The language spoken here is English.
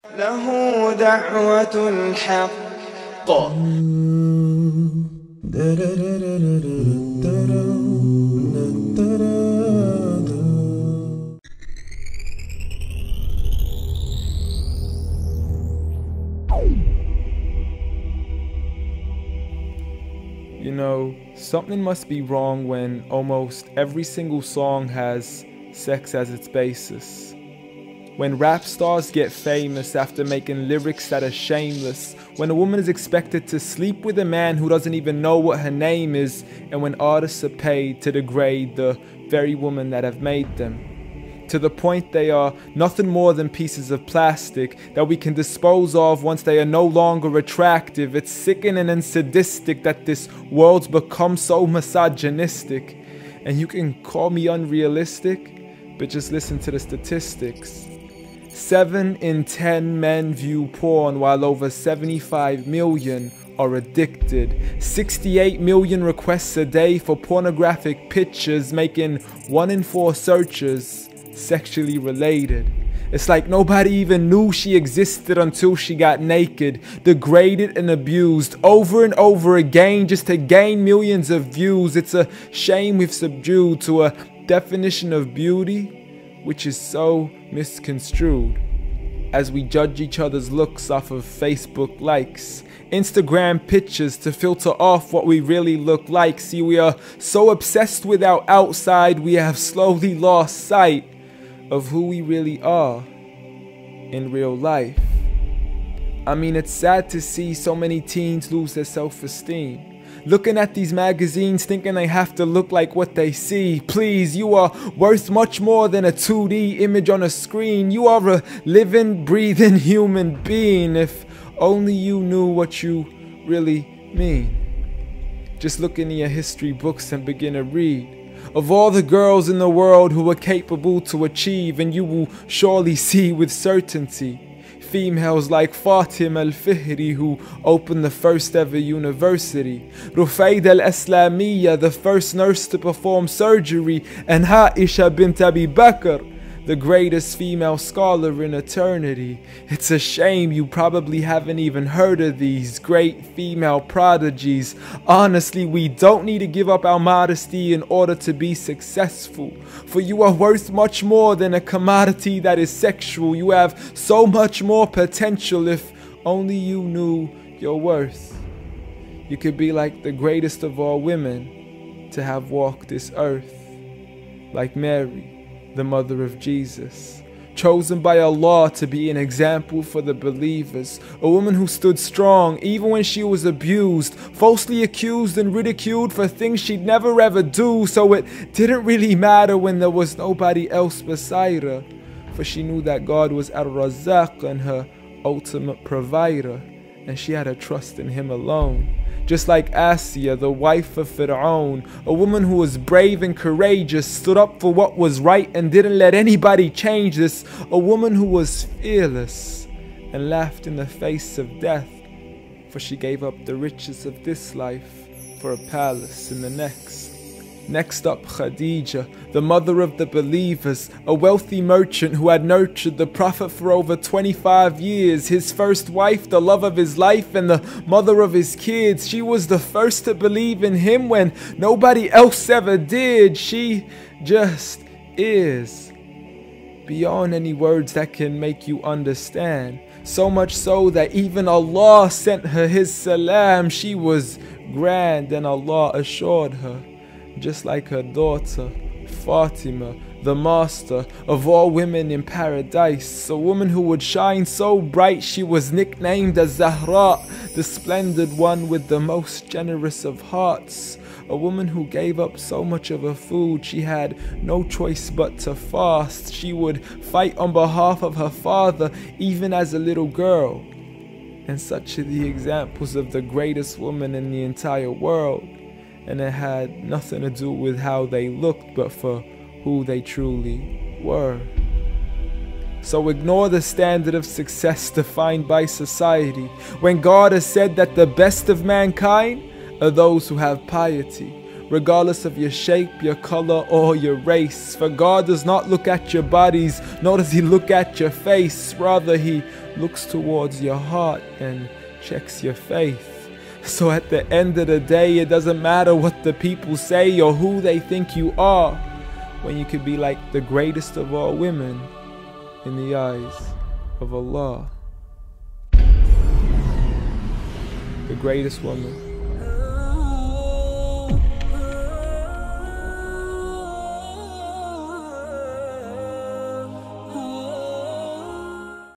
له دعوة الحق. You know, something must be wrong when almost every single song has sex as its basis. When rap stars get famous after making lyrics that are shameless. When a woman is expected to sleep with a man who doesn't even know what her name is. And when artists are paid to degrade the very women that have made them. To the point they are nothing more than pieces of plastic that we can dispose of once they are no longer attractive. It's sickening and sadistic that this world's become so misogynistic. And you can call me unrealistic, but just listen to the statistics. 7 in 10 men view porn while over 75 million are addicted. 68 million requests a day for pornographic pictures, making 1 in 4 searches sexually related. It's like nobody even knew she existed until she got naked, degraded and abused over and over again just to gain millions of views. It's a shame we've subdued to a definition of beauty which is so misconstrued, as we judge each other's looks off of Facebook likes, Instagram pictures to filter off what we really look like. See, we are so obsessed with our outside, we have slowly lost sight of who we really are in real life. I mean, it's sad to see so many teens lose their self-esteem. Looking at these magazines thinking they have to look like what they see. Please, you are worth much more than a 2D image on a screen. You are a living, breathing human being. If only you knew what you really mean. Just look into your history books and begin to read of all the girls in the world who were capable to achieve, and you will surely see with certainty females like Fatima al-Fihri, who opened the first ever university, Rufaida al-Islamiyya, the first nurse to perform surgery, and Aisha bint Abi Bakr, the greatest female scholar in eternity. It's a shame you probably haven't even heard of these great female prodigies. Honestly, we don't need to give up our modesty in order to be successful. For you are worth much more than a commodity that is sexual. You have so much more potential if only you knew your worth. You could be like the greatest of all women to have walked this earth, like Mary, the mother of Jesus, chosen by Allah to be an example for the believers, a woman who stood strong even when she was abused, falsely accused and ridiculed for things she'd never ever do, so it didn't really matter when there was nobody else beside her, for she knew that God was Ar-Razzaq and her ultimate provider, and she had a trust in Him alone. Just like Asiya, the wife of Fir'aun, a woman who was brave and courageous, stood up for what was right and didn't let anybody change this. A woman who was fearless and laughed in the face of death, for she gave up the riches of this life for a palace in the next. Next up, Khadija, the mother of the believers, a wealthy merchant who had nurtured the Prophet for over 25 years, his first wife, the love of his life, and the mother of his kids. She was the first to believe in him when nobody else ever did. She just is, beyond any words that can make you understand. So much so that even Allah sent her His salam. She was grand and Allah assured her, just like her daughter, Fatima, the master of all women in paradise, a woman who would shine so bright she was nicknamed as Zahra, the splendid one with the most generous of hearts, a woman who gave up so much of her food she had no choice but to fast. She would fight on behalf of her father even as a little girl. And such are the examples of the greatest woman in the entire world. And it had nothing to do with how they looked, but for who they truly were. So ignore the standard of success defined by society, when God has said that the best of mankind are those who have piety. regardless of your shape, your color, or your race. For God does not look at your bodies, nor does he look at your face. Rather, he looks towards your heart and checks your faith. So at the end of the day, it doesn't matter what the people say or who they think you are, when you could be like the greatest of all women in the eyes of Allah. The greatest woman